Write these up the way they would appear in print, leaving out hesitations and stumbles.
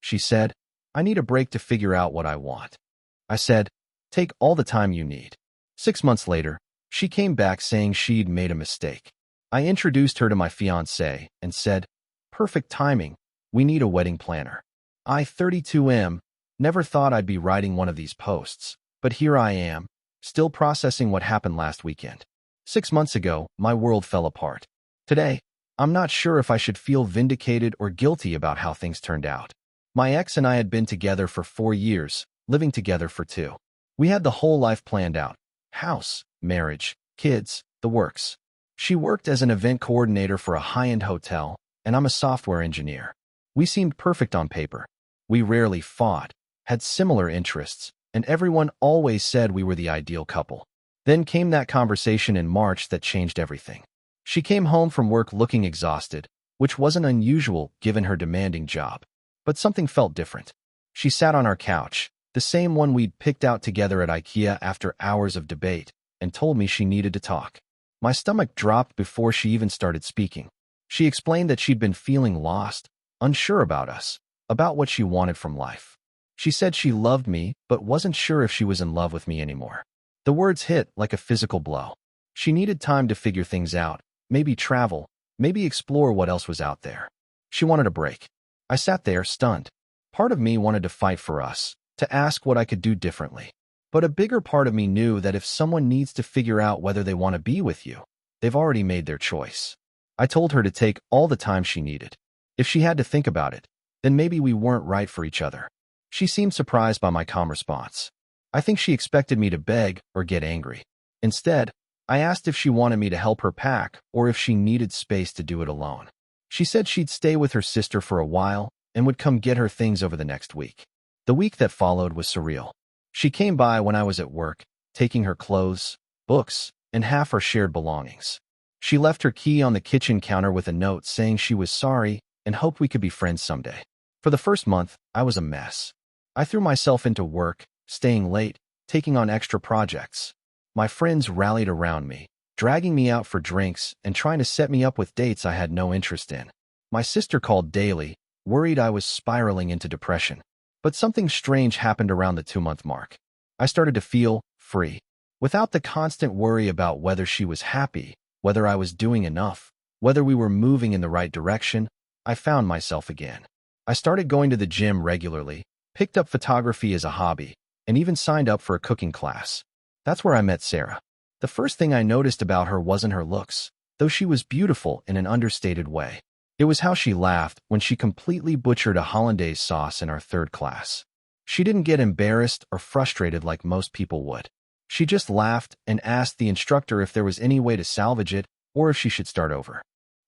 she said. I need a break to figure out what I want. I said, take all the time you need. 6 months later, she came back saying she'd made a mistake. I introduced her to my fiancé and said, perfect timing, we need a wedding planner. I, 32M, never thought I'd be writing one of these posts, but here I am, still processing what happened last weekend. 6 months ago, my world fell apart. Today, I'm not sure if I should feel vindicated or guilty about how things turned out. My ex and I had been together for 4 years, living together for 2. We had the whole life planned out. House, marriage, kids, the works. She worked as an event coordinator for a high-end hotel, and I'm a software engineer. We seemed perfect on paper. We rarely fought, had similar interests, and everyone always said we were the ideal couple. Then came that conversation in March that changed everything. She came home from work looking exhausted, which wasn't unusual given her demanding job. But something felt different. She sat on our couch, the same one we'd picked out together at IKEA after hours of debate, and told me she needed to talk. My stomach dropped before she even started speaking. She explained that she'd been feeling lost, unsure about us, about what she wanted from life. She said she loved me, but wasn't sure if she was in love with me anymore. The words hit like a physical blow. She needed time to figure things out, maybe travel, maybe explore what else was out there. She wanted a break. I sat there, stunned. Part of me wanted to fight for us, to ask what I could do differently. But a bigger part of me knew that if someone needs to figure out whether they want to be with you, they've already made their choice. I told her to take all the time she needed. If she had to think about it, then maybe we weren't right for each other. She seemed surprised by my calm response. I think she expected me to beg or get angry. Instead, I asked if she wanted me to help her pack or if she needed space to do it alone. She said she'd stay with her sister for a while and would come get her things over the next week. The week that followed was surreal. She came by when I was at work, taking her clothes, books, and half our shared belongings. She left her key on the kitchen counter with a note saying she was sorry and hoped we could be friends someday. For the first month, I was a mess. I threw myself into work, staying late, taking on extra projects. My friends rallied around me, dragging me out for drinks and trying to set me up with dates I had no interest in. My sister called daily, worried I was spiraling into depression. But something strange happened around the 2-month mark. I started to feel free. Without the constant worry about whether she was happy, whether I was doing enough, whether we were moving in the right direction, I found myself again. I started going to the gym regularly, picked up photography as a hobby, and even signed up for a cooking class. That's where I met Sarah. The first thing I noticed about her wasn't her looks, though she was beautiful in an understated way. It was how she laughed when she completely butchered a hollandaise sauce in our 3rd class. She didn't get embarrassed or frustrated like most people would. She just laughed and asked the instructor if there was any way to salvage it or if she should start over.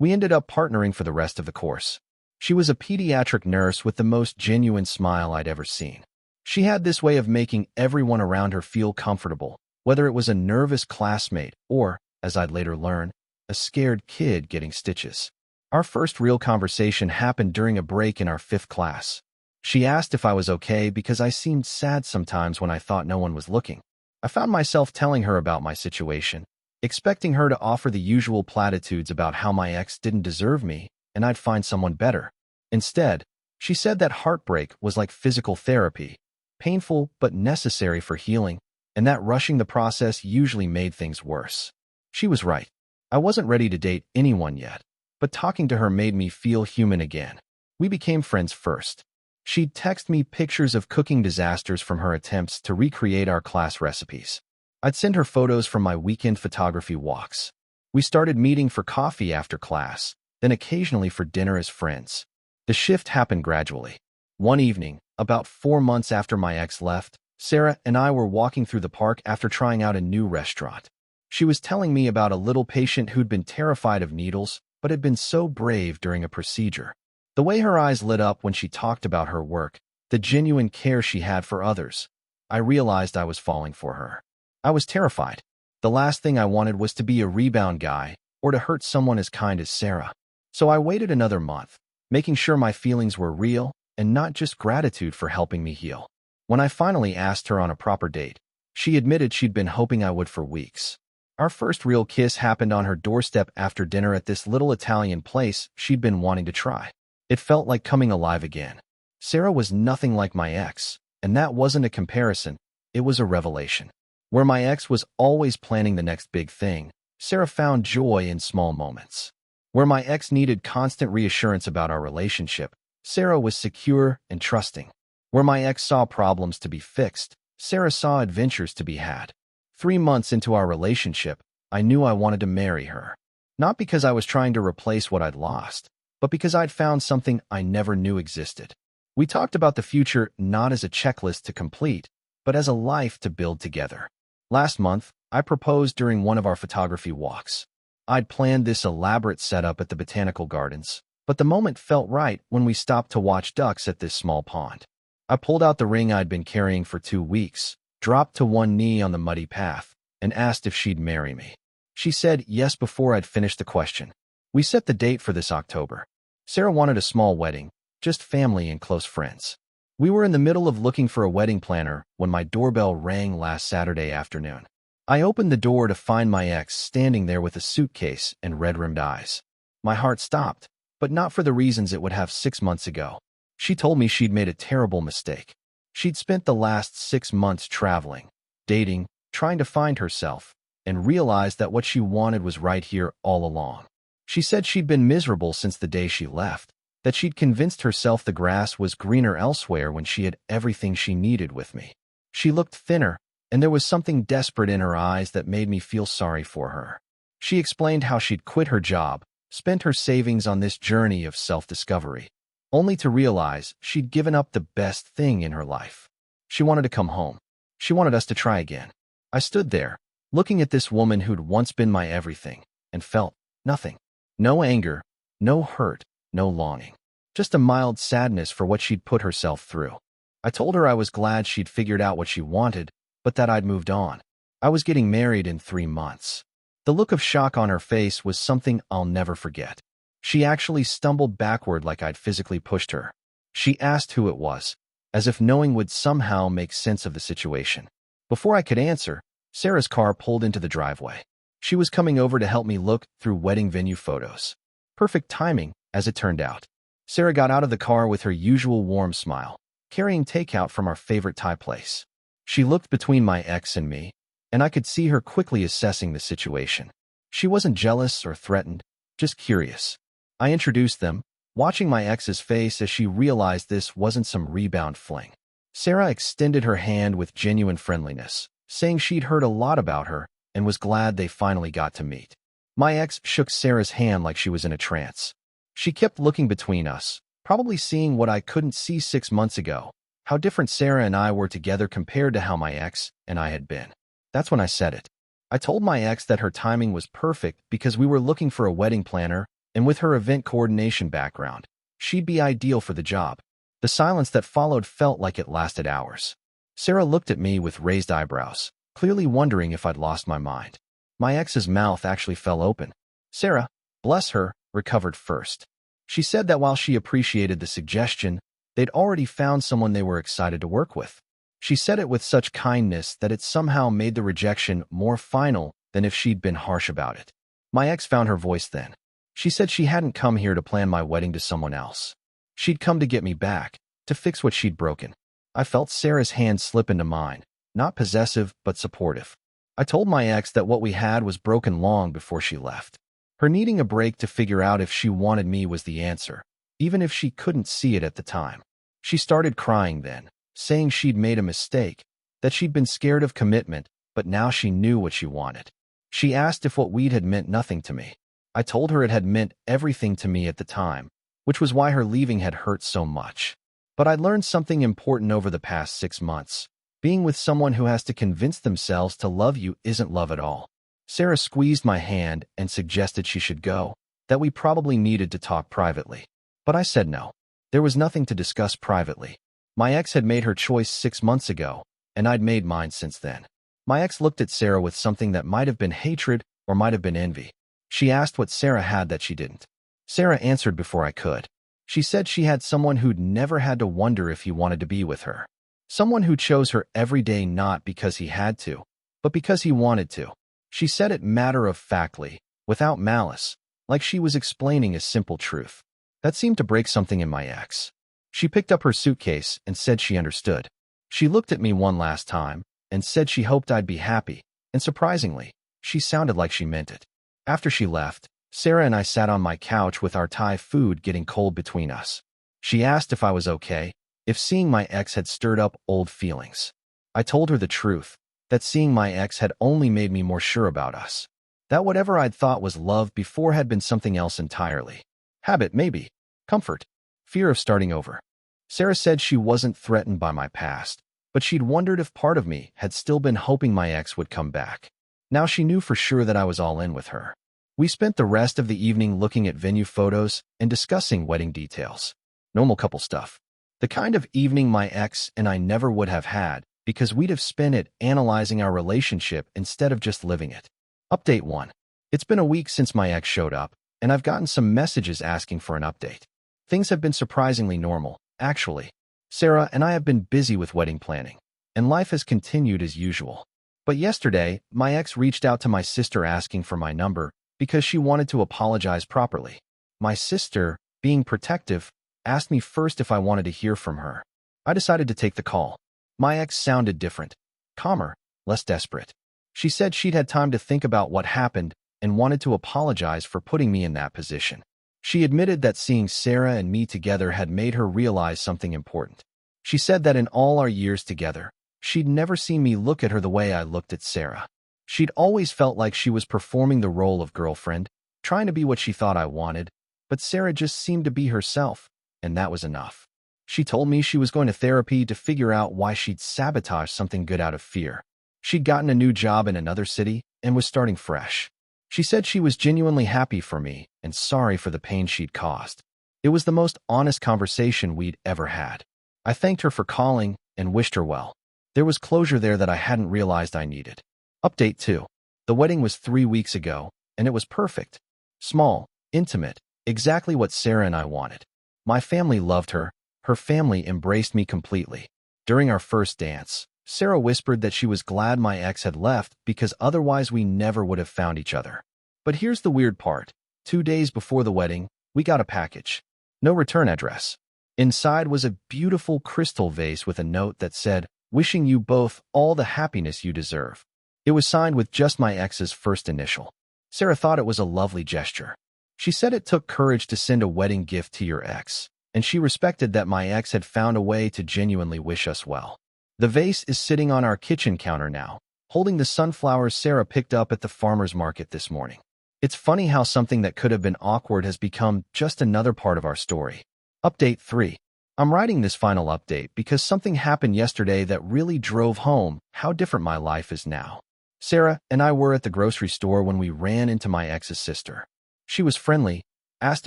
We ended up partnering for the rest of the course. She was a pediatric nurse with the most genuine smile I'd ever seen. She had this way of making everyone around her feel comfortable, whether it was a nervous classmate or, as I'd later learn, a scared kid getting stitches. Our first real conversation happened during a break in our 5th class. She asked if I was okay because I seemed sad sometimes when I thought no one was looking. I found myself telling her about my situation, expecting her to offer the usual platitudes about how my ex didn't deserve me and I'd find someone better. Instead, she said that heartbreak was like physical therapy, painful but necessary for healing, and that rushing the process usually made things worse. She was right. I wasn't ready to date anyone yet, but talking to her made me feel human again. We became friends first. She'd text me pictures of cooking disasters from her attempts to recreate our class recipes. I'd send her photos from my weekend photography walks. We started meeting for coffee after class, then occasionally for dinner as friends. The shift happened gradually. One evening, about 4 months after my ex left, Sarah and I were walking through the park after trying out a new restaurant. She was telling me about a little patient who'd been terrified of needles, but had been so brave during a procedure. The way her eyes lit up when she talked about her work, the genuine care she had for others, I realized I was falling for her. I was terrified. The last thing I wanted was to be a rebound guy or to hurt someone as kind as Sarah. So I waited another month, making sure my feelings were real and not just gratitude for helping me heal. When I finally asked her on a proper date, she admitted she'd been hoping I would for weeks. Our first real kiss happened on her doorstep after dinner at this little Italian place she'd been wanting to try. It felt like coming alive again. Sarah was nothing like my ex, and that wasn't a comparison, it was a revelation. Where my ex was always planning the next big thing, Sarah found joy in small moments. Where my ex needed constant reassurance about our relationship, Sarah was secure and trusting. Where my ex saw problems to be fixed, Sarah saw adventures to be had. 3 months into our relationship, I knew I wanted to marry her. Not because I was trying to replace what I'd lost, but because I'd found something I never knew existed. We talked about the future not as a checklist to complete, but as a life to build together. Last month, I proposed during one of our photography walks. I'd planned this elaborate setup at the botanical gardens, but the moment felt right when we stopped to watch ducks at this small pond. I pulled out the ring I'd been carrying for 2 weeks, dropped to one knee on the muddy path, and asked if she'd marry me. She said yes before I'd finished the question. We set the date for this October. Sarah wanted a small wedding, just family and close friends. We were in the middle of looking for a wedding planner when my doorbell rang last Saturday afternoon. I opened the door to find my ex standing there with a suitcase and red-rimmed eyes. My heart stopped, but not for the reasons it would have 6 months ago. She told me she'd made a terrible mistake. She'd spent the last 6 months traveling, dating, trying to find herself, and realized that what she wanted was right here all along. She said she'd been miserable since the day she left, that she'd convinced herself the grass was greener elsewhere when she had everything she needed with me. She looked thinner, and there was something desperate in her eyes that made me feel sorry for her. She explained how she'd quit her job, spent her savings on this journey of self-discovery, only to realize she'd given up the best thing in her life. She wanted to come home. She wanted us to try again. I stood there, looking at this woman who'd once been my everything, and felt nothing. No anger, no hurt, no longing. Just a mild sadness for what she'd put herself through. I told her I was glad she'd figured out what she wanted, but that I'd moved on. I was getting married in 3 months. The look of shock on her face was something I'll never forget. She actually stumbled backward like I'd physically pushed her. She asked who it was, as if knowing would somehow make sense of the situation. Before I could answer, Sarah's car pulled into the driveway. She was coming over to help me look through wedding venue photos. Perfect timing, as it turned out. Sarah got out of the car with her usual warm smile, carrying takeout from our favorite Thai place. She looked between my ex and me, and I could see her quickly assessing the situation. She wasn't jealous or threatened, just curious. I introduced them, watching my ex's face as she realized this wasn't some rebound fling. Sarah extended her hand with genuine friendliness, saying she'd heard a lot about her and was glad they finally got to meet. My ex shook Sarah's hand like she was in a trance. She kept looking between us, probably seeing what I couldn't see 6 months ago, how different Sarah and I were together compared to how my ex and I had been. That's when I said it. I told my ex that her timing was perfect because we were looking for a wedding planner, and with her event coordination background, she'd be ideal for the job. The silence that followed felt like it lasted hours. Sarah looked at me with raised eyebrows, clearly wondering if I'd lost my mind. My ex's mouth actually fell open. Sarah, bless her, recovered first. She said that while she appreciated the suggestion, they'd already found someone they were excited to work with. She said it with such kindness that it somehow made the rejection more final than if she'd been harsh about it. My ex found her voice then. She said she hadn't come here to plan my wedding to someone else. She'd come to get me back, to fix what she'd broken. I felt Sarah's hand slip into mine, not possessive but supportive. I told my ex that what we had was broken long before she left. Her needing a break to figure out if she wanted me was the answer, even if she couldn't see it at the time. She started crying then, saying she'd made a mistake, that she'd been scared of commitment, but now she knew what she wanted. She asked if what we'd had meant nothing to me. I told her it had meant everything to me at the time, which was why her leaving had hurt so much. But I'd learned something important over the past 6 months. Being with someone who has to convince themselves to love you isn't love at all. Sarah squeezed my hand and suggested she should go, that we probably needed to talk privately. But I said no. There was nothing to discuss privately. My ex had made her choice 6 months ago, and I'd made mine since then. My ex looked at Sarah with something that might have been hatred or might have been envy. She asked what Sarah had that she didn't. Sarah answered before I could. She said she had someone who'd never had to wonder if he wanted to be with her. Someone who chose her every day not because he had to, but because he wanted to. She said it matter-of-factly, without malice, like she was explaining a simple truth. That seemed to break something in my ex. She picked up her suitcase and said she understood. She looked at me one last time and said she hoped I'd be happy, and surprisingly, she sounded like she meant it. After she left, Sarah and I sat on my couch with our Thai food getting cold between us. She asked if I was okay, if seeing my ex had stirred up old feelings. I told her the truth, that seeing my ex had only made me more sure about us. That whatever I'd thought was love before had been something else entirely. Habit, maybe. Comfort. Fear of starting over. Sarah said she wasn't threatened by my past, but she'd wondered if part of me had still been hoping my ex would come back. Now she knew for sure that I was all in with her. We spent the rest of the evening looking at venue photos and discussing wedding details. Normal couple stuff. The kind of evening my ex and I never would have had because we'd have spent it analyzing our relationship instead of just living it. Update 1. It's been a week since my ex showed up, and I've gotten some messages asking for an update. Things have been surprisingly normal, actually. Sarah and I have been busy with wedding planning, and life has continued as usual. But yesterday, my ex reached out to my sister asking for my number because she wanted to apologize properly. My sister, being protective, asked me first if I wanted to hear from her. I decided to take the call. My ex sounded different, calmer, less desperate. She said she'd had time to think about what happened and wanted to apologize for putting me in that position. She admitted that seeing Sarah and me together had made her realize something important. She said that in all our years together, she'd never seen me look at her the way I looked at Sarah. She'd always felt like she was performing the role of girlfriend, trying to be what she thought I wanted, but Sarah just seemed to be herself, and that was enough. She told me she was going to therapy to figure out why she'd sabotaged something good out of fear. She'd gotten a new job in another city and was starting fresh. She said she was genuinely happy for me and sorry for the pain she'd caused. It was the most honest conversation we'd ever had. I thanked her for calling and wished her well. There was closure there that I hadn't realized I needed. Update 2. The wedding was 3 weeks ago, and it was perfect. Small, intimate, exactly what Sarah and I wanted. My family loved her. Her family embraced me completely. During our first dance, Sarah whispered that she was glad my ex had left because otherwise we never would have found each other. But here's the weird part. 2 days before the wedding, we got a package. No return address. Inside was a beautiful crystal vase with a note that said, "Wishing you both all the happiness you deserve." It was signed with just my ex's first initial. Sarah thought it was a lovely gesture. She said it took courage to send a wedding gift to your ex, and she respected that my ex had found a way to genuinely wish us well. The vase is sitting on our kitchen counter now, holding the sunflowers Sarah picked up at the farmer's market this morning. It's funny how something that could have been awkward has become just another part of our story. Update 3. I'm writing this final update because something happened yesterday that really drove home how different my life is now. Sarah and I were at the grocery store when we ran into my ex's sister. She was friendly, asked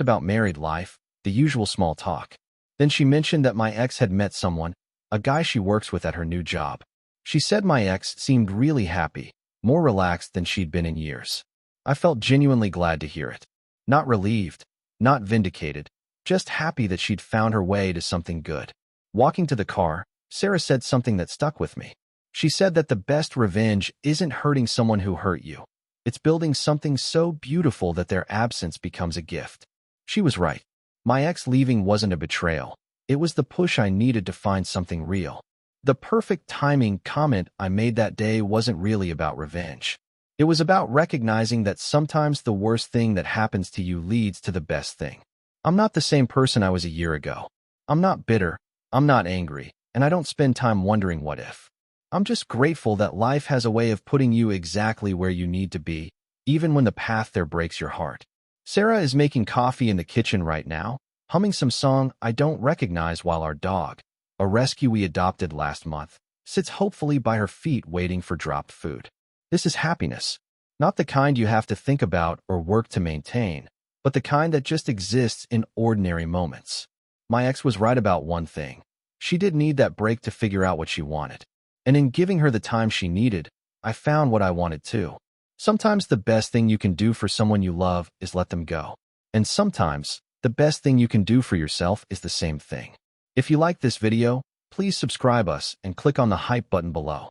about married life, the usual small talk. Then she mentioned that my ex had met someone, a guy she works with at her new job. She said my ex seemed really happy, more relaxed than she'd been in years. I felt genuinely glad to hear it. Not relieved, not vindicated, just happy that she'd found her way to something good. Walking to the car, Sarah said something that stuck with me. She said that the best revenge isn't hurting someone who hurt you. It's building something so beautiful that their absence becomes a gift. She was right. My ex leaving wasn't a betrayal. It was the push I needed to find something real. The perfect timing comment I made that day wasn't really about revenge. It was about recognizing that sometimes the worst thing that happens to you leads to the best thing. I'm not the same person I was a year ago. I'm not bitter, I'm not angry, and I don't spend time wondering what if. I'm just grateful that life has a way of putting you exactly where you need to be, even when the path there breaks your heart. Sarah is making coffee in the kitchen right now, humming some song I don't recognize while our dog, a rescue we adopted last month, sits hopefully by her feet waiting for dropped food. This is happiness, not the kind you have to think about or work to maintain, but the kind that just exists in ordinary moments. My ex was right about one thing. She did need that break to figure out what she wanted. And in giving her the time she needed, I found what I wanted too. Sometimes the best thing you can do for someone you love is let them go. And sometimes, the best thing you can do for yourself is the same thing. If you like this video, please subscribe us and click on the hype button below.